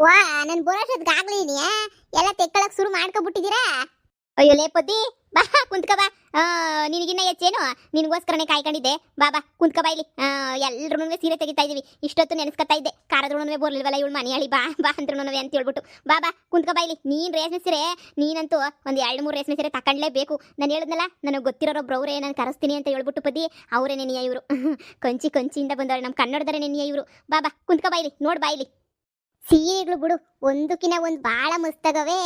ವಾ ನನ್ ಬರೋಷ್ಟೊತ್ತಿಗಾಗ್ಲಿ ಎಲ್ಲ ತೆಕ್ಕಳಕ್ ಶುರು ಮಾಡ್ಕೊಬಿಟ್ಟಿದ್ದೀರಾ. ಅಯ್ಯೋ ಲೇ ಪತಿ ಬಾ ಕುಂತ್ಕ ಬಾ. ನಿನಗಿನ್ನ ಹೆಚ್ಚೇನು ನಿನಗೋಸ್ಕರನೇ ಕಾಯ್ಕೊಂಡಿದ್ದೆ. ಬಾ ಕುಂತ್ಕ ಬಾ ಇಲ್ಲಿ. ಎಲ್ರೂ ಸೀರೆ ತೆಗಿತಾ ಇದೀವಿ. ಇಷ್ಟೊತ್ತು ನೆನೆಸ್ಕೊತಾ ಇದ್ದೆ ಕಾರದ್ರೂ ಬರ್ಲಿಲ್ವಲ್ಲ ಇವಳು ಮನೆಯಾಳಿ ಬಾ ಬಾ ಅಂದ್ರೂ ಅಂತ ಹೇಳ್ಬಿಟ್ಟು ಬಾ ಕುಂತ್ಕ ಬಾ ಇಲ್ಲಿ. ನೀನ್ ರೇಷ್ಮೆ ಸೀರೆ ನೀನಂತೂ ಒಂದು 2-3 ರೇಷ್ಮೆ ಸೀರೆ ತಕೊಂಡ್ಲೇಬೇಕು. ನಾನು ಹೇಳಿದ್ನಲ್ಲ ನನಗೆ ಗೊತ್ತಿರೋರೊಬ್ರು ಅವರೇ ನಾನು ಕರೆಸ್ತೀನಿ ಅಂತ ಹೇಳ್ಬಿಟ್ಟು ಪತಿ ಅವರೇ ನೆನೆಯ ಇವರು. ಕೊಂಚಿಯಿಂದ ಬಂದವಳೆ ನಮ್ಮ ಕನ್ನಡದರೆ ನೆನೆಯ ಇವರು. ಬಾ ಕುಂತ್ಕ ಬಾ ಇಲ್ಲಿ ನೋಡ್ ಬಾ ಇಲ್ಲಿ. ಸೀರೆಗಳು ಬಿಡು ಒಂದಕ್ಕಿನ ಒಂದು ಭಾಳ ಮಸ್ತಾಗವೆ.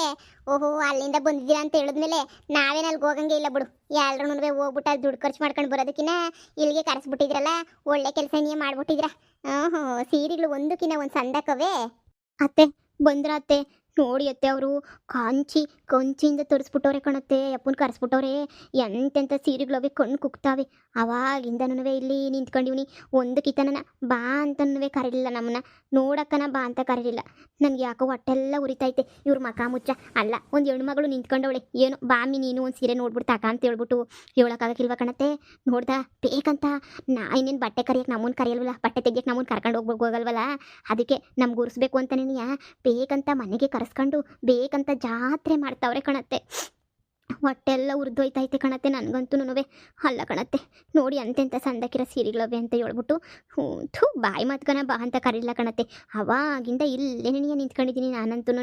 ಓಹೋ ಅಲ್ಲಿಂದ ಬಂದಿದ್ದೀರಾ ಅಂತ ಹೇಳಿದ್ಮೇಲೆ ನಾವೇನು ಅಲ್ಲಿಗೆ ಹೋಗಂಗೆ ಇಲ್ಲ ಬಿಡು. ಎಲ್ರೂ ಹೋಗ್ಬಿಟ್ಟು ಅಲ್ಲಿ ದುಡ್ಡು ಖರ್ಚು ಮಾಡ್ಕೊಂಡು ಬರೋದಕ್ಕಿಂತ ಇಲ್ಲಿಗೆ ಕರೆಸ್ಬಿಟ್ಟಿದ್ರಲ್ಲ, ಒಳ್ಳೆ ಕೆಲಸ ನೀವೇ ಮಾಡ್ಬಿಟ್ಟಿದ್ರ. ಸೀರೆಗಳು ಒಂದಕ್ಕಿನ ಒಂದು ಸಂದಕವೇ. ಅತ್ತೆ ಬಂದ್ರ ಅತ್ತೆ ನೋಡಿ ಅತ್ತೆ, ಅವರು ಕೊಂಚಿಯಿಂದ ತರಿಸ್ಬಿಟ್ಟವ್ರೆ ಕಣತ್ತೆ. ಅಪ್ಪನ ಕರೆಸ್ಬಿಟ್ಟವ್ರೆ. ಎಂತೆಂಥ ಸೀರೆಗಳವೆ ಕಣ್ಣು ಕುಕ್ತಾವೆ. ಅವಾಗಿಂದನೂ ಇಲ್ಲಿ ನಿಂತ್ಕೊಂಡಿವ್ನಿ. ಒಂದು ಕಿತನನ ಬಾ ಅಂತನೂ ಕರೀಲಿಲ್ಲ ನಮ್ಮನ್ನ. ನೋಡಕ್ಕನ ಬಾ ಅಂತ ಕರೀಲಿಲ್ಲ. ನನಗೆ ಯಾಕೋ ಹೊಟ್ಟೆಲ್ಲ ಉರಿತೈತೆ. ಇವ್ರ ಮಕ ಮುಚ್ಚ ಅಲ್ಲ ಒಂದು ಹೆಣ್ಮಗಳು ನಿಂತ್ಕೊಂಡವಳೆ. ಏನು ಬಾಮಿ ನೀನು ಒಂದು ಸೀರೆ ನೋಡ್ಬಿಟ್ಟು ತಾಕ ಅಂತ ಹೇಳ್ಬಿಟ್ಟು ಹೇಳೋಕ್ಕಾಗಕ್ಕಿಲ್ವ ಕಣತ್ತೆ. ನೋಡ್ದ ಬೇಕಂತ ಇನ್ನೇನು ಬಟ್ಟೆ ಕರಿಯಕ್ಕೆ ನಮ್ಮನ್ನು ಕರೆಯಲ್ವಲ್ಲ, ಬಟ್ಟೆ ತೆಗಿಯಕ್ಕೆ ನಮ್ಮನ್ನು ಕರ್ಕೊಂಡು ಹೋಗಲ್ವಲ್ಲ. ಅದಕ್ಕೆ ನಮ್ಗೆ ಉರಿಸ್ಬೇಕು ಅಂತ ಬೇಕಂತ ಮನೆಗೆ ಕರೆಸ್ಕೊಂಡು ಬೇಕಂತ ಜಾತ್ರೆ ಮಾಡ್ತಾವ್ರೆ ಕಣತ್ತೆ. ಹೊಟ್ಟೆಲ್ಲ ಉರಿದೋಯ್ತೈತೆ ಕಣತ್ತೆ ನನಗಂತೂ. ಅಲ್ಲ ಕಣತ್ತೆ ನೋಡಿ ಅಂತೆಂಥ ಸಂದಕ್ಕಿರೋ ಸೀರೆಗಳವೆ ಅಂತ ಹೇಳ್ಬಿಟ್ಟು ಬಾಯಿ ಮಾತ್ಕನ ಬಾ ಅಂತ ಕರೀಲ್ಲ ಕಣತ್ತೆ. ಅವಾಗಿಂದ ಇಲ್ಲೇ ನಿಂತ್ಕೊಂಡಿದ್ದೀನಿ ನಾನಂತೂ.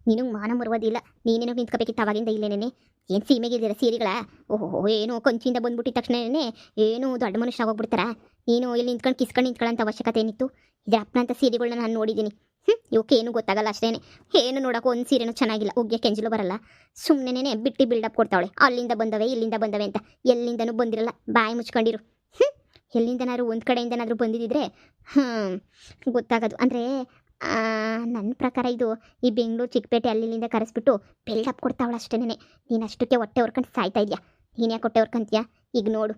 ನಿನಗೆ ಮಾನ ಮರುವುದಿಲ್ಲ. ನೀನೇನೋ ನಿಂತ್ಕೋಬೇಕಿತ್ತು ಅವಾಗಿಂದ ಇಲ್ಲೇನೇನೆ. ಏನು ಸೀಮೆಗಿದ್ದೀರ ಸೀರೆಗಳ? ಓಹೋ ಏನೋ ಕೊಂಚಿಂದ ಬಂದ್ಬಿಟ್ಟಿದ ತಕ್ಷಣನೇ ಏನು ದೊಡ್ಡ ಮನುಷ್ಯ ಆಗೋಗ್ಬಿಡ್ತಾರ. ನೀನು ಇಲ್ಲಿ ನಿಂತ್ಕೊಂಡು ಕಿಸ್ಕೊಂಡು ನಿಂತ್ಕೊಳ್ಳೋಂಥ ಅವಶ್ಯಕತೆ ಏನಿತ್ತು? ಇದು ಅಪ್ಪನಂಥ ಸೀರೆಗಳನ್ನ ನಾನು ನೋಡಿದ್ದೀನಿ. ಇವಕ್ಕೆ ಏನು ಗೊತ್ತಾಗಲ್ಲ ಅಷ್ಟೇನೆ. ಏನು ನೋಡೋಕೆ ಒಂದು ಸೀರೆನೂ ಚೆನ್ನಾಗಿಲ್ಲ. ಉಗ್ಗೆ ಕೆಂಜಲು ಬರಲ್ಲ. ಸುಮ್ಮನೆ ಬಿಟ್ಟು ಬಿಲ್ಡಪ್ ಕೊಡ್ತಾವಳೆ. ಅಲ್ಲಿಂದ ಬಂದವೆ ಇಲ್ಲಿಂದ ಬಂದವೆ ಅಂತ. ಎಲ್ಲಿಂದನೂ ಬಂದಿರಲ್ಲ. ಬಾಯಿ ಮುಚ್ಕೊಂಡಿರು. ಎಲ್ಲಿಂದನಾದ್ರು ಒಂದು ಕಡೆಯಿಂದನಾದರೂ ಬಂದಿದ್ದಿದ್ರೆ ಗೊತ್ತಾಗೋದು. ಅಂದರೆ ನನ್ನ ಪ್ರಕಾರ ಇದು ಈ ಬೆಂಗಳೂರು ಚಿಕ್ಕಪೇಟೆ ಅಲ್ಲಿಂದ ಕರೆಸ್ಬಿಟ್ಟು ಬಿಲ್ಡಪ್ ಕೊಡ್ತಾವಳ ಅಷ್ಟೇನೆ. ನೀನು ಅಷ್ಟಕ್ಕೆ ಹೊಟ್ಟೆ ಹೊರ್ಕೊಂಡು ಸಾಯ್ತಾ ಇದೆಯಾ. ನೀನು ಯಾಕೆ ಹೊಟ್ಟೆ ಹೊರ್ಕೊಂತೀಯ? ಈಗ ನೋಡು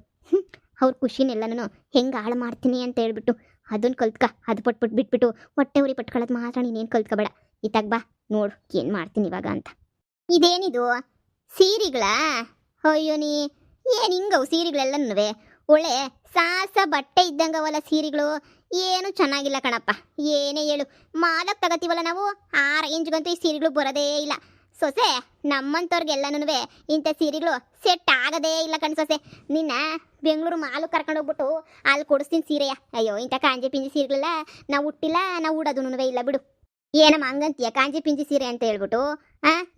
ಅವ್ರ ಖುಷಿನೆಲ್ಲನೂ ಹೆಂಗೆ ಹಾಳು ಮಾಡ್ತೀನಿ ಅಂತ ಹೇಳ್ಬಿಟ್ಟು ಅದನ್ನು ಕಲ್ತ್ಕ. ಅದು ಬಿಟ್ಬಿಟ್ಟು ಹೊಟ್ಟೆ ಉರಿ ಪಟ್ಕೊಳ್ಳೋದು ಮಾತ್ರ ನೀನೇನು ಕಲ್ತ್ಕೊಬೇಡ. ಇತ್ತಾಗ ಬಾ ನೋಡು ಏನು ಮಾಡ್ತೀನಿ ಇವಾಗ ಅಂತ. ಇದೇನಿದು ಸೀರೆಗಳ? ಅಯ್ಯೋ ಏನು ಹಿಂಗವು ಸೀರೆಗಳೆಲ್ಲನೂ ಒಳ್ಳೆ ಸಾಸ ಬಟ್ಟೆ ಇದ್ದಂಗವಲ್ಲ ಸೀರೆಗಳು. ಏನು ಚೆನ್ನಾಗಿಲ್ಲ ಕಣಪ್ಪ. ಏನೇ ಹೇಳು ಮಾಲಕ್ಕೆ ತಗೋತೀವಲ್ಲ ನಾವು, ಆ ರೇಂಜ್ಗಂತೂ ಈ ಸೀರೆಗಳು ಬರೋದೇ ಇಲ್ಲ. ಸೊಸೆ ನಮ್ಮಂಥವ್ರಿಗೆಲ್ಲನೂ ಇಂಥ ಸೀರೆಗಳು ಸೆಟ್ ಆಗೋದೇ ಇಲ್ಲ ಕಣ್ ಸೊಸೆ. ನಿನ್ನ ಬೆಂಗಳೂರು ಮಾಲು ಕರ್ಕೊಂಡು ಹೋಗ್ಬಿಟ್ಟು ಅಲ್ಲಿ ಕೊಡಿಸ್ತೀನಿ ಸೀರೆಯ. ಅಯ್ಯೋ ಇಂಥ ಕಾಂಜಿ ಪಿಂಜಿ ಸೀರೆಗಳೆಲ್ಲ ನಾವು ಹುಟ್ಟಿಲ್ಲ, ನಾವು ಉಡೋದೂ ಇಲ್ಲ ಬಿಡು. ಏನಮ್ಮ ಹಂಗಂತೀಯ ಕಾಂಜಿ ಪಿಂಜಿ ಸೀರೆ ಅಂತ ಹೇಳ್ಬಿಟ್ಟು?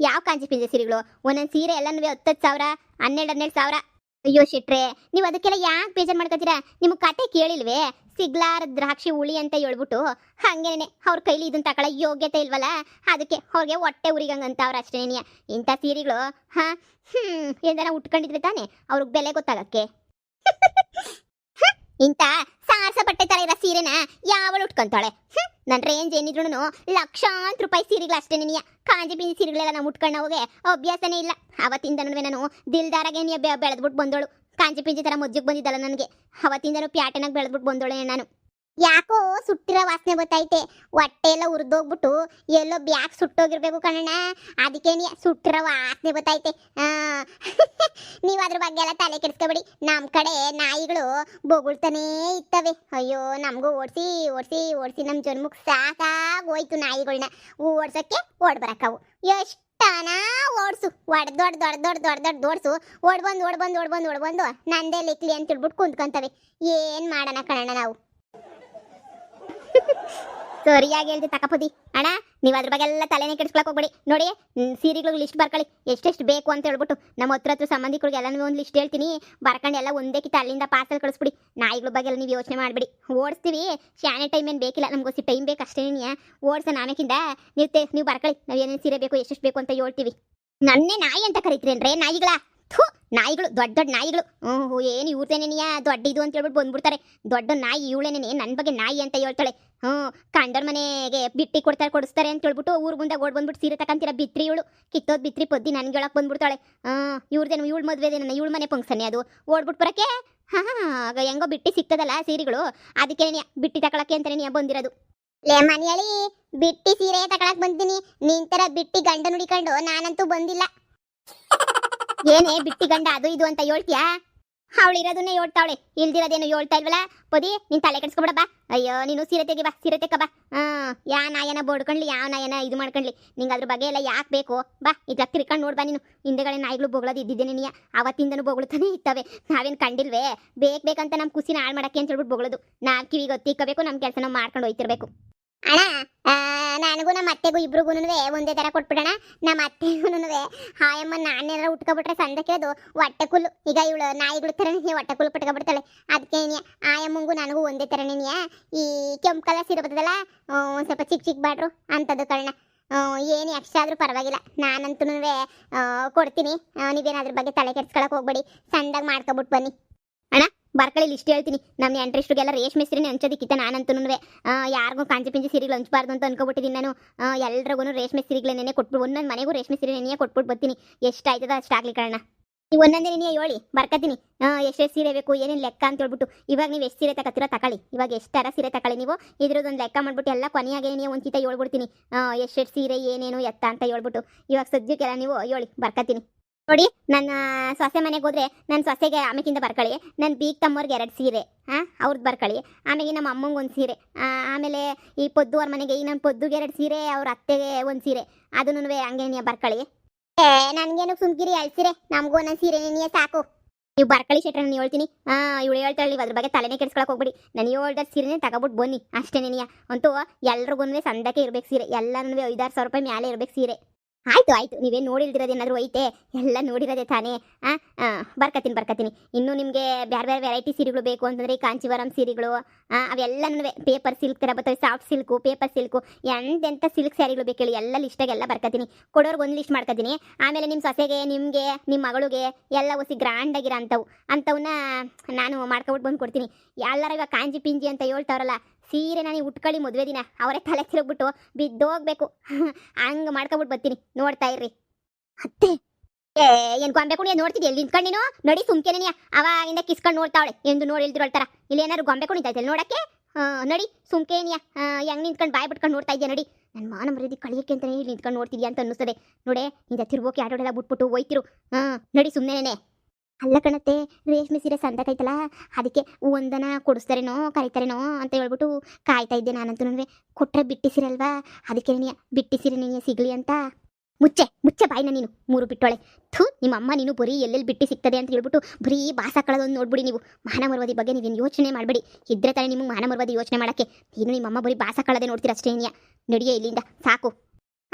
ಯಾವ ಕಾಂಜಿ ಪಿಂಜಿ ಸೀರೆಗಳು? ಒಂದೊಂದು ಸೀರೆ ಎಲ್ಲನೂ 10,000 12,000 ಸಾವಿರ. ಅಯ್ಯೋ ಶೆಟ್ರೆ ನೀವು ಅದಕ್ಕೆಲ್ಲ ಯಾಕೆ ಬೇಜಾರು ಮಾಡ್ಕೊತೀರಾ? ನಿಮಗೆ ಕತೆ ಕೇಳಿಲ್ವೇ? ಸಿಗ್ಲಾರ ದ್ರಾಕ್ಷಿ ಹುಳಿ ಅಂತ ಹೇಳ್ಬಿಟ್ಟು ಹಂಗೇನೆ ಅವ್ರ ಕೈಲಿ ಇದನ್ನ ತಗೊಳ್ಳೋ ಯೋಗ್ಯತೆ ಇಲ್ವಲ್ಲ, ಅದಕ್ಕೆ ಅವ್ರಿಗೆ ಹೊಟ್ಟೆ ಉರಿಗಂಗಂತ ಅವ್ರು ಅಷ್ಟೇನಿಯ. ಇಂಥ ಸೀರೆಗಳು ಏನಾರ ಉಟ್ಕೊಂಡಿದ್ರೆ ತಾನೆ ಅವ್ರಿಗೆ ಬೆಲೆ ಗೊತ್ತಾಗಕ್ಕೆ. ಇಂಥ ಸಾರಸ ಬಟ್ಟೆ ತರ ಇರೋ ಸೀರೆನ ಯಾವಳು ಉಟ್ಕೊಂತಾಳೆ? ನನ್ನ ರೇಂಜ್ ಏನಿದ್ರು ಲಕ್ಷಾಂತರ ರೂಪಾಯಿ ಸೀರೆಗಳು ಅಷ್ಟೇ. ನಿನಿಯ ಕಾಂಜಿ ಪಿಂಜಿ ಸೀರೆಗಳೆಲ್ಲ ನಾವು ಉಟ್ಕೊಂಡು ಹೋಗೆ ಅಭ್ಯಾಸನೇ ಇಲ್ಲ. ಅವತ್ತಿಂದನೂ ನಾನು ದಿಲ್ದಾರಾಗೆ ಬೆಳೆದ್ಬಿಟ್ಟು ಬಂದೋಳು. ಕಾಂಜಿ ಪಿಂಜಿ ಥರ ಮಜ್ಜಿಗೆ ಬಂದಿದ್ದಲ್ಲ ನನಗೆ. ಅವತ್ತಿಂದನೂ ಪ್ಯಾಟನಾಗಿ ಬೆಳೆದ್ಬಿಟ್ಟು ಬಂದೋಳೆ ನಾನು. ಯಾಕೋ ಸುಟ್ಟಿರೋ ವಾಸನೆ ಗೊತ್ತೈತೆ. ಹೊಟ್ಟೆ ಎಲ್ಲ ಉರಿದೋಗ್ಬಿಟ್ಟು ಎಲ್ಲೋ ಬ್ಯಾಗ್ ಸುಟ್ಟೋಗಿರ್ಬೇಕು ಕಣಣ್ಣ. ಅದಕ್ಕೆ ಸುಟ್ಟಿರೋ ವಾಸನೆ ಗೊತ್ತೈತೆ. ನೀವು ಅದ್ರ ಬಗ್ಗೆ ಎಲ್ಲ ತಲೆ ಕೆಡಿಸ್ಕೊಬೇಡಿ. ನಮ್ಮ ಕಡೆ ನಾಯಿಗಳು ಬೊಗಳ್ತಾನೇ ಇರ್ತವೆ. ಅಯ್ಯೋ ನಮಗೂ ಓಡಿಸಿ ನಮ್ಮ ಜನ್ಮಕ್ಕೆ ಸಾಕಾಗೋಯ್ತು ನಾಯಿಗಳನ್ನ ಓಡ್ಸೋಕ್ಕೆ ಓಡ್ಬರಕ್ಕವು. ಎಷ್ಟನ ಓಡಿಸು ದೊಡ್ಡ ಓಡ್ಬಂದು ನಂದೇ ಲಿಕ್ಲಿ ಅಂತ ಹೇಳ್ಬಿಟ್ಟು ಕುಂತ್ಕೊಂತವೆ. ಏನು ಮಾಡೋಣ ಕಣಣ್ಣ ನಾವು. ಸರಿಯಾಗಿ ಹೇಳ್ದೆ ತಕಪದಿ ಅಣ್ಣ. ನೀವು ಅದ್ರ ಬಗ್ಗೆ ಎಲ್ಲ ತಲೆನೇ ಕೆಡಿಸ್ಕೊಳಕ್ ಹೋಗ್ಬೇಡಿ. ನೋಡಿ ಸೀರೆಗಳು ಲಿಸ್ಟ್ ಬರ್ಕೊಳ್ಳಿ ಎಷ್ಟೆಷ್ಟು ಬೇಕು ಅಂತ ಹೇಳ್ಬಿಟ್ಟು. ನಮ್ಮ ಹತ್ರ ಸಂಬಂಧಿಕರಿಗೆ ಎಲ್ಲನೂ ಒಂದು ಲಿಸ್ಟ್ ಹೇಳ್ತೀನಿ. ಬರ್ಕೊಂಡು ಎಲ್ಲ ಒಂದೇ ಕಿತ್ತ ಅಲ್ಲಿಂದ ಪಾರ್ಸಲ್ ಕಳಿಸ್ಬಿಡಿ. ನಾಯಿಗಳ ಬಗ್ಗೆ ಎಲ್ಲ ನೀವು ಯೋಚನೆ ಮಾಡಬೇಡಿ. ಓಡಿಸ್ತೀವಿ. ಶಾನೆ ಟೈಮ್ ಏನು ಬೇಕಿಲ್ಲ, ನಮ್ಗೋಸಿ ಟೈಮ್ ಬೇಕು ಅಷ್ಟೇ. ಓಡಿಸೋ ನಾಮೇಕಿಂದ ನೀವು ಬರ್ಕೊಳ್ಳಿ. ನಾವು ಏನೇನು ಸೀರೆ ಬೇಕು ಎಷ್ಟೆಷ್ಟು ಬೇಕು ಅಂತ ಹೇಳ್ತೀವಿ. ನನ್ನೇ ನಾಯಿ ಅಂತ ಕರಿತೀರೇನ್ರೇ? ನಾಯಿಗಳ ನಾಯಿಗಳು ದೊಡ್ಡ ನಾಯಿಗಳು. ಏನು ಇವ್ರದೇನೇನಿಯ ದೊಡ್ಡ ಇದು ಅಂತ ಹೇಳ್ಬಿಟ್ಟು ಬಂದ್ಬಿಡ್ತಾರೆ. ದೊಡ್ಡ ನಾಯಿ ಇವಳೇನೇನೆ ನನ್ನ ಬಗ್ಗೆ ನಾಯಿ ಅಂತ ಹೇಳ್ತಾಳೆ. ಕಂಡರ್ ಮನೆಗೆ ಬಿಟ್ಟಿ ಕೊಡಿಸ್ತಾರೆ ಅಂತ ಹೇಳ್ಬಿಟ್ಟು ಊರ್ ಮುಂದೆ ಓಡ್ ಬಂದ್ಬಿಟ್ಟು ಸೀರೆ ತಕಂತೀರ ಬಿತ್ರಿ ಇವಳು. ಕಿತ್ತೋದ್ ಬಿತ್ರಿ ಪೊದ್ದಿ ನನ್ಗೆ ಹೇಳಕ್ ಬಂದ್ಬಿಡ್ತಾಳೆ. ಇವ್ರದೇನು ಇವಳು ಮದುವೆದೇನ ಇವಳು ಮನೆ ಫಂಕ್ಷನ್ ಅದು ಓಡ್ಬಿಟ್ಟು ಬರಕ್ಕೆ. ಹೆಂಗೋ ಬಿಟ್ಟಿ ಸಿಗ್ತದಲ್ಲ ಸೀರೆಗಳು, ಅದಕ್ಕೆ ಬಿಟ್ಟಿ ತಕೊಳಕ್ಕೆ ಅಂತಾನೆ ಬಂದಿರೋದು. ಲೇ ಮನೆಯಳಿ ಬಿಟ್ಟಿ ಸೀರೆ ತಕೊಳಕ್ ಬಂದಿನಿ. ನಿಂತರ ಬಿಟ್ಟಿ ಗಂಡ ನುಡಿಕೊಂಡು ನಾನಂತೂ ಬಂದಿಲ್ಲ. ಏನೇ ಬಿಟ್ಟಿ ಗಂಡ ಅದು ಇದು ಅಂತ ಹೇಳ್ತೀಯಾ? ಅವಳು ಇರೋದನ್ನೇ ಹೇಳ್ತಾವಳೆ, ಇಲ್ದಿರೋದೇನು ಹೇಳ್ತಾ ಇಲ್ವಲ್ಲ. ಪದಿ ನೀನ್ ತಲೆ ಕೆಡ್ಸ್ಕೊಬಿಡ ಬಾ. ಅಯ್ಯೋ ನೀನು ಸೀರೆ ತೆಗಿ ಬಾ, ಸೀರೆ ತೆಕ್ಕ ಬಾ. ಯಾ ನಾಯನ ಬೋಡ್ಕೊಂಡ್ಲಿ, ಯಾವ ನಾಯನ ಇದು ಮಾಡ್ಕೊಂಡ್ಲಿ, ನಿಂಗೆ ಅದ್ರ ಬಗ್ಗೆ ಎಲ್ಲ ಯಾಕೆ ಬೇಕು ಬಾ. ಇದ್ರಾಗ ತಿರ್ಕೊಂಡು ನೋಡ್ಬಾ ನೀನು. ಹಿಂದೆಗಡೆ ನಾಯಿಗಳು ಬೊಗಳೋದು ಇದ್ದಿದ್ದೇನೆ ನೀ ಅವತ್ತಿಂದನೂ ಬೊಗಳ್ತಾನೆ ಇರ್ತವೆ. ನಾವೇನು ಕಂಡಿಲ್ವೇ ಬೇಕಂತ ನಮ್ಮ ಖುಷಿನ ಹಾಳು ಮಾಡಕ್ಕೆ ಅಂತ ಹೇಳ್ಬಿಟ್ಟು ಬೊಗಳೋದು. ನಾವು ಕಿವಿಗೆ ಒತ್ತಿಕ್ಕಬೇಕು, ನಮ್ಮ ಕೆಲಸ ನಾವು ಮಾಡ್ಕೊಂಡು ಹೋಯ್ತಿರ್ಬೇಕು. ಅಣ್ಣ ನನಗೂ ನಮ್ಮ ಅತ್ತೆಗೂ ಇಬ್ರಿಗೂ ಒಂದೇ ಥರ ಕೊಟ್ಬಿಡೋಣ. ನಮ್ಮ ಅತ್ತೆಗೂ ಹಾಯಮ್ಮ ನಾನೇನಾರ ಉಟ್ಕೊಬಿಟ್ರೆ ಸಂದಕ್ಕಿರೋದು ಹೊಟ್ಟೆ ಕುಲ್ಲು. ಈಗ ಇವಳು ನಾಯಿಗಳ ಥರನೇ ಹೊಟ್ಟೆ ಕುಲ್ಲು ಪಟ್ಕೊಬಿಡ್ತಾಳೆ. ಅದಕ್ಕೆ ಆಯಮ್ಮಂಗೂ ನನಗೂ ಒಂದೇ ಥರನೇ. ಈ ಕೆಂಪು ಕಲರ್ ಸೀರೆ ಬರ್ತದಲ್ಲ, ಒಂದು ಸ್ವಲ್ಪ ಚಿಕ್ಕ ಬಾಡ್ರು ಅಂಥದ್ದು ಕಳ್ಳ. ಏನು ಎಕ್ಸ್ಟ್ರಾ ಆದರೂ ಪರವಾಗಿಲ್ಲ, ನಾನಂತೂ ಕೊಡ್ತೀನಿ. ನೀವೇನಾದ್ರ ಬಗ್ಗೆ ತಲೆ ಕೆಡ್ಸ್ಕೊಳಕ್ಕೆ ಹೋಗ್ಬೇಡಿ, ಸಣ್ಣದಾಗಿ ಮಾಡ್ಕೊಬಿಟ್ಟು ಬನ್ನಿ. ಅಣ್ಣ ಬರ್ಕಳಿ ಇಷ್ಟು ಹೇಳ್ತೀನಿ, ನಮ್ಮ ಎಂಟ್ರಿಸ್ಟ್ರಿಗೆಲ್ಲ ರೇಷ್ಮೆ ಸೀರೆನೇ ಹಂಚೋದಿಕ್ಕಿತ್ತ. ನಾನಂತೂ ಯಾರಿಗೂ ಕಾಂಚಿ ಪಿಂಚಿ ಸೀರೆಗಳು ಹಂಚಬಾರ್ದು ಅಂತ ಅನ್ಕೊಬಿಟ್ಟಿದ್ದೀನಿ ನಾನು. ಎಲ್ರಿಗೂ ರೇಷ್ಮೆ ಸೀರೆಗಳನ್ನೇ ಕೊಟ್ಬಿಟ್ಟು ಒಂದೊಂದು ಮನೆಗೂ ರೇಷ್ಮೆ ಸೀರೆನೇ ಕೊಟ್ಬಿಟ್ಟು ಬರ್ತೀನಿ. ಎಷ್ಟಾಯ್ತದ ಅಷ್ಟಾಗ್ಲಿ ಕಣ. ನೀವು ಒಂದೊಂದೇ ನೀನೇ ಹೇಳಿ ಬರ್ಕತೀನಿ. ಎಷ್ಟೆಷ್ಟು ಸೀರೆ ಬೇಕು ಏನೇನು ಲೆಕ್ಕ ಅಂತ ಹೇಳ್ಬಿಟ್ಟು. ಇವಾಗ ನೀವು ಎಷ್ಟು ಸೀರೆ ತಗೋತೀರೋ ತಗೊಳ್ಳಿ. ಇವಾಗ ಎಷ್ಟಾರ ಸೀರೆ ತಗೊಳ್ಳಿ ನೀವು. ಇದ್ರದ್ದೊಂದು ಲೆಕ್ಕ ಮಾಡ್ಬಿಟ್ಟು ಎಲ್ಲ ಕೊನೆಯಾಗೆ ನೀವು ಒಂದು ಚಿತ್ತ ಹೇಳ್ಬಿಡ್ತೀನಿ. ಎಷ್ಟೆಷ್ಟು ಸೀರೆ ಏನೇನು ಎತ್ತ ಅಂತ ಹೇಳ್ಬಿಟ್ಟು. ಇವಾಗ ಸದ್ಯಕ್ಕೆಲ್ಲ ನೀವು ಹೇಳಿ ಬರ್ಕತೀನಿ. ನೋಡಿ, ನನ್ನ ಸೊಸೆ ಮನೆಗೆ ಹೋದ್ರೆ ನನ್ನ ಸೊಸೆಗೆ ಆಮೇಕಿಂದ ಬರ್ಕೊಳ್ಳಿ. ನನ್ನ ಬೀಗ್ ತಮ್ಮವ್ರಿಗೆ 2 ಸೀರೆ ಅವ್ರದ್ದು ಬರ್ಕೊಳ್ಳಿ. ಆಮೇಲೆ ನಮ್ಮ ಅಮ್ಮಂಗೆ 1 ಸೀರೆ. ಆಮೇಲೆ ಈ ಪೊದ್ದು ಅವ್ರ ಮನೆಗೆ ಈ ನನ್ನ ಪೊದ್ದುಗೆ 2 ಸೀರೆ, ಅವ್ರ ಅತ್ತೆಗೆ 1 ಸೀರೆ. ಅದನ್ನು ಹಂಗೆ ನೀವು ಬರ್ಕೊಳ್ಳಿ. ನನಗೇನು ಸುಮ್ಕಿರಿ 2 ಸೀರೆ, ನಮಗೂ ಒಂದೊಂದು ಸೀರೆ ನೀನೇ ಸಾಕು. ನೀವು ಬರ್ಕೊಳ್ಳಿ ಶೆಟ್ರ, ನಾನು ಹೇಳ್ತೀನಿ. ಇವಳು ಹೇಳ್ತಾಳೆ, ನೀವು ಅದ್ರ ಬಗ್ಗೆ ತಲೆನೇ ಕೆಡ್ಸ್ಕೊಳಕ್ಕೆ ಹೋಗ್ಬಿಡಿ. ನಾನು ಹೇಳ್ದ ಸೀರೆನೇ ತಗೊಬಿಟ್ಟು ಬನ್ನಿ ಅಷ್ಟೇ. ನೀನು ಅಂತೂ ಎಲ್ರಿಗೂ ಸಂದಕ್ಕೆ ಇರ್ಬೇಕು ಸೀರೆ. ಎಲ್ಲನೂ 5,000-6,000 ರೂಪಾಯಿ ಮೇಲೆ ಇರ್ಬೇಕು ಸೀರೆ. ಆಯ್ತು ನೀವೇನು ನೋಡಿಲ್ದಿರೋದೇನಾದರೂ ಐತೆ, ಎಲ್ಲ ನೋಡಿರೋದೇ ತಾನೇ. ಬರ್ಕತೀನಿ. ಇನ್ನು ನಿಮಗೆ ಬೇರೆ ಬೇರೆ ವೆರೈಟಿ ಸೀರೆಗಳು ಬೇಕು ಅಂತಂದರೆ ಕಾಂಚಿವರಂ ಸೀರೆಗಳು, ಅವೆಲ್ಲನೂ ಪೇಪರ್ ಸಿಲ್ಕ್ ಥರ ಬರ್ತವೆ. ಸಾಫ್ಟ್ ಸಿಲ್ಕು, ಪೇಪರ್ ಸಿಲ್ಕು, ಎಂತೆಂಥ ಸಿಲ್ಕ್ ಸ್ಯಾರಿಗಳು ಬೇಕು ಹೇಳಿ ಎಲ್ಲ ಲಿಸ್ಟಾಗೆಲ್ಲ ಬರ್ಕತೀನಿ. ಕೊಡೋರ್ಗೆ ಒಂದು ಲಿಸ್ಟ್ ಮಾಡ್ಕೊತೀನಿ. ಆಮೇಲೆ ನಿಮ್ಮ ಸೊಸೆಗೆ, ನಿಮಗೆ, ನಿಮ್ಮ ಮಗಳಿಗೆ ಎಲ್ಲ ಹೊಸಿ ಗ್ರ್ಯಾಂಡಾಗಿರೋ ಅಂಥವನ್ನ ನಾನು ಮಾಡ್ಕೊಬಿಟ್ಟು ಬಂದು ಕೊಡ್ತೀನಿ. ಎಲ್ಲರೂ ಇವಾಗ ಕಾಂಜಿ ಪಿಂಜಿ ಅಂತ ಹೇಳ್ತಾವ್ರಲ್ಲ, ಸೀರೆ ನಾನು ಉಟ್ಕೊಳ್ಳಿ ಮದುವೆ ದಿನ ಅವರೇ ತಲೆ ತಿರುಗ್ಬಿಟ್ಟು ಬಿದ್ದೋಗ್ಬೇಕು. ಹಂಗೆ ಮಾಡ್ಕೊಬಿಟ್ಟು ಬರ್ತೀನಿ, ನೋಡ್ತಾ ಇರ್ರಿ. ಅತ್ತೆ ಏನು ಗೊಂಬೆ ಕುಣಿಯ ನೋಡ್ತಿದ್ದೆ, ಎಲ್ಲಿ ನಿಂತ್ಕೊಂಡು ನೀನು ನೋಡಿ ಸುಮ್ಕೆನೇ ಅವಾಗಿಂದ ಕಿಸ್ಕೊಂಡು ನೋಡ್ತಾವಳೆ. ಎಂದು ನೋಡಿ ಇಲ್ದಿರೋಳ್ತಾರ. ಇಲ್ಲಿ ಏನಾದ್ರು ಗೊಂಬೆ ಕುಣಿತೈತೆ ನೋಡಕ್ಕೆ? ನೋಡಿ ಸುಮ್ಕೇನಿಯ ಹೆಂಗೆ ನಿಂತ್ಕೊಂಡು ಬಾಯ್ ಬಿಟ್ಕೊಂಡು ನೋಡ್ತಾ ಇದೆಯಾ ನೋಡಿ. ನನ್ನ ಮಾನ ಮರ್ಯಾದೆ ಕಳಿಯಕ್ಕೆ ಅಂತಲೇ ಇಲ್ಲಿ ನಿಂತ್ಕೊಂಡು ನೋಡ್ತಿದ್ಯಾ ಅಂತ ಅನ್ನಿಸ್ತದೆ. ನೋಡೆ ಇಂದ ತಿರ್ಬೋಕೆ ಆಟೋಡೆಲ್ಲ ಬಿಟ್ಬಿಟ್ಟು ಹೋಯ್ತಿರು. ನೋಡಿ ಸುಮ್ಮನೆ. ಅಲ್ಲ ಕಣತ್ತೆ, ರೇಷ್ಮೆ ಸೀರೆ ಸಂದಕೈತಲ್ಲ, ಅದಕ್ಕೆ ಒಂದನ ಕೊಡಿಸ್ತಾರೇನೋ ಕರೀತಾರೇನೋ ಅಂತ ಹೇಳ್ಬಿಟ್ಟು ಕಾಯ್ತಾ ಇದ್ದೆ. ನಾನಂತೂ ಕೊಟ್ಟರೆ ಬಿಟ್ಟಿ ಸೀರೆ ಅಲ್ವಾ, ಅದಕ್ಕೆ ಬಿಟ್ಟಿ ಸೀರೆ ನೀನು ಸಿಗಲಿ ಅಂತ. ಮುಚ್ಚೆ ಬಾಯ್ನ ನೀನು 3 ಬಿಟ್ಟೋಳೆ. ನಿಮ್ಮ ಅಮ್ಮ ನೀನು ಬರೀ ಎಲ್ಲೆಲ್ಲಿ ಬಿಟ್ಟು ಸಿಗ್ತದೆ ಅಂತ ಹೇಳ್ಬಿಟ್ಟು ಬರೀ ಬಾಸ ಕಳೋದೊಂದು ನೋಡ್ಬಿಡಿ ನೀವು. ಮಾನ ಮರ್ವಾದಿ ಬಗ್ಗೆ ನೀವೇನು ಯೋಚನೆ ಮಾಡಬೇಡಿ. ಇದ್ರೆ ತಾನೇ ನಿಮಗೆ ಮಾನ ಮರ್ವಾದಿ ಯೋಚನೆ ಮಾಡೋಕ್ಕೆ. ನೀನು ನಿಮ್ಮಮ್ಮ ಬರೀ ಬಾಸ ಕಳದೆ ನೋಡ್ತೀರ ಅಷ್ಟೇ. ನಡಿಯೇ ಇಲ್ಲಿಂದ ಸಾಕು.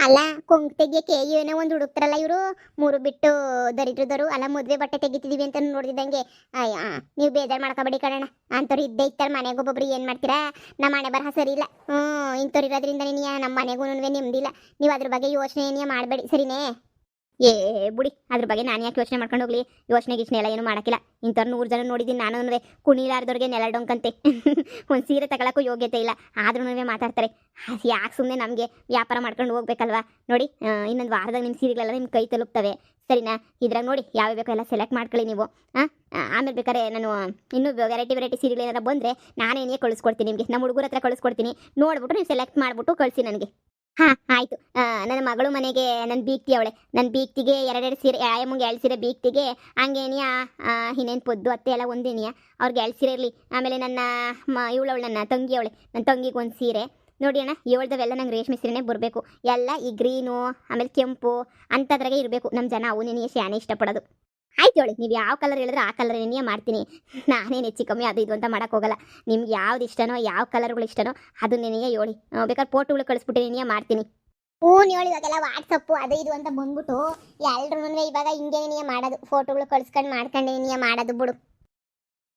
ಅಲ್ಲ ಕೊಂಗ್ ತೆಗಿಯಕ್ಕೆ ಏನೋ ಒಂದು ಹುಡುಕ್ತಾರಲ್ಲ ಇವರು, 3 ಬಿಟ್ಟು ದರಿದ್ರದವರು. ಅಲ್ಲ ಮದುವೆ ಬಟ್ಟೆ ತೆಗಿತಿದೀವಿ ಅಂತ ನೋಡಿದಂಗೆ. ನೀವು ಬೇಜಾರು ಮಾಡ್ಕೋಬೇಡಿ ಕಣಣ್ಣ. ಅಂಥವ್ರು ಇದ್ದೇ ಇರ್ತಾರೆ ಮನೆಗೆ. ಒಬ್ಬೊಬ್ರು ಏನು ಮಾಡ್ತೀರಾ, ನಮ್ಮ ಮನೆ ಬರಹ ಸರಿ ಇಲ್ಲ. ಇಂಥವ್ರು ಇರೋದ್ರಿಂದ ನಮ್ಮ ಮನೆಗೂ ನೆಮ್ಮದಿಲ್ಲ. ನೀವು ಅದ್ರ ಬಗ್ಗೆ ಯೋಚನೆ ಮಾಡಬೇಡಿ, ಸರಿನೇ? ಬುಡಿ, ಅದ್ರ ಬಗ್ಗೆ ನಾನು ಯಾಕೆ ಯೋಚನೆ ಮಾಡ್ಕೊಂಡು ಹೋಗ್ಲಿ. ಯೋಚನೆ ಎಲ್ಲ ಏನು ಮಾಡೋಕ್ಕಿಲ್ಲ. ಇಂಥವ್ರು 100 ಜನ ನೋಡಿದ್ದೀನಿ ನಾನು. ಕುಣಿಲಾರ್ದವ್ರಿಗೆ ನೆಲ ಡೊಂಕಂತೆ. ಒಂದು ಸೀರೆ ತಗೊಳಕ್ಕೂ ಯೋಗ್ಯತೆ ಇಲ್ಲ, ಆದ್ರೂ ಮಾತಾಡ್ತಾರೆ. ಯಾಕೆ ಸುಮ್ಮನೆ ನಮಗೆ ವ್ಯಾಪಾರ ಮಾಡ್ಕೊಂಡು ಹೋಗ್ಬೇಕಲ್ವಾ. ನೋಡಿ, ಇನ್ನೊಂದು ವಾರದಾಗ ನಿಮ್ಮ ಸೀರೆಗಳೆಲ್ಲ ನಿಮ್ಮ ಕೈ ತಲುಪ್ತವೆ, ಸರಿನಾ? ಇದ್ರಾಗ ನೋಡಿ ಯಾವ ಬೇಕೋ ಎಲ್ಲ ಸೆಲೆಕ್ಟ್ ಮಾಡ್ಕೊಳ್ಳಿ ನೀವು. ಆಮೇಲೆ ಬೇಕಾದ್ರೆ ನಾನು ಇನ್ನೂ ವೆರೈಟಿ ಸೀರೆಗಳು ಏನಾರ ಬಂದರೆ ನಾನೇನೇ ಕಳಿಸ್ಕೊಡ್ತೀನಿ ನಿಮಗೆ. ನಮ್ಮ ಹುಡುಗರ ಹತ್ರ ಕಳಿಸ್ಕೊಡ್ತೀನಿ. ನೋಡ್ಬಿಟ್ಟು ನೀವು ಸೆಲೆಕ್ಟ್ ಮಾಡಿಬಿಟ್ಟು ಕಳಿಸಿ ನನಗೆ. ಆಯಿತು. ನನ್ನ ಮಗಳು ಮನೆಗೆ ನನ್ನ ಬೀಗ್ತಿ ಅವಳೆ. ನನ್ನ ಬೀಗ್ತಿಗೆ 2 ಸೀರೆ, ಆಯಮ್ಮಂಗೆ 2 ಸೀರೆ, ಬೀಗ್ತಿಗೆ ಹಂಗೇನಿಯ ಇನ್ನೇನು ಪೊದ್ದು ಅತ್ತೆ ಎಲ್ಲ ಒಂದೇನಿಯ, ಅವ್ರಿಗೆ 2 ಸೀರೆ ಇರಲಿ. ಆಮೇಲೆ ನನ್ನ ಇವಳವಳು ನನ್ನ ತಂಗಿ ಅವಳೆ, ನನ್ನ ತಂಗಿಗೆ 1 ಸೀರೆ. ನೋಡಿ ಅಣ್ಣ, ಹೇಳ್ದವೆಲ್ಲ ನಂಗೆ ರೇಷ್ಮೆ ಸೀರೆನೇ ಬರಬೇಕು. ಎಲ್ಲ ಈ ಗ್ರೀನು ಆಮೇಲೆ ಕೆಂಪು ಅಂಥದ್ರಾಗೆ ಇರಬೇಕು. ನಮ್ಮ ಜನ ಅವು ನೆನೆಯ ಶಾನೆ ಇಷ್ಟಪಡೋದು. ಆಯ್ತು ಹೇಳಿ, ನೀವು ಯಾವ ಕಲರ್ ಹೇಳಿದ್ರೆ ಆ ಕಲರ್ ನೆನೆಯ ಮಾಡ್ತೀನಿ. ನಾನೇನು ಹೆಚ್ಚು ಕಮ್ಮಿ ಅದು ಇದು ಅಂತ ಮಾಡೋಕ್ಕೋಗಲ್ಲ. ನಿಮ್ಗೆ ಯಾವ್ದು ಇಷ್ಟನೋ, ಯಾವ ಕಲರ್ಗಳು ಇಷ್ಟನೋ ಅದು ನೆನೆಯ ಹೇಳಿ. ಬೇಕಾದ್ರೆ ಫೋಟೋಗಳು ಕಳಿಸ್ಬಿಟ್ಟು ನೆನೆಯ ಮಾಡ್ತೀನಿ. ಹೇಳಿ, ಇವಾಗೆಲ್ಲ ವಾಟ್ಸಪ್ಪು ಅದು ಇದು ಅಂತ ಬಂದ್ಬಿಟ್ಟು ಎಲ್ರೂ ಇವಾಗ ಹಿಂಗೆ ನೆನೆಯ ಮಾಡೋದು. ಫೋಟೋಗಳು ಕಳಿಸ್ಕೊಂಡು ಮಾಡ್ಕೊಂಡು ನೆನೆಯ ಮಾಡೋದು ಬಿಡು.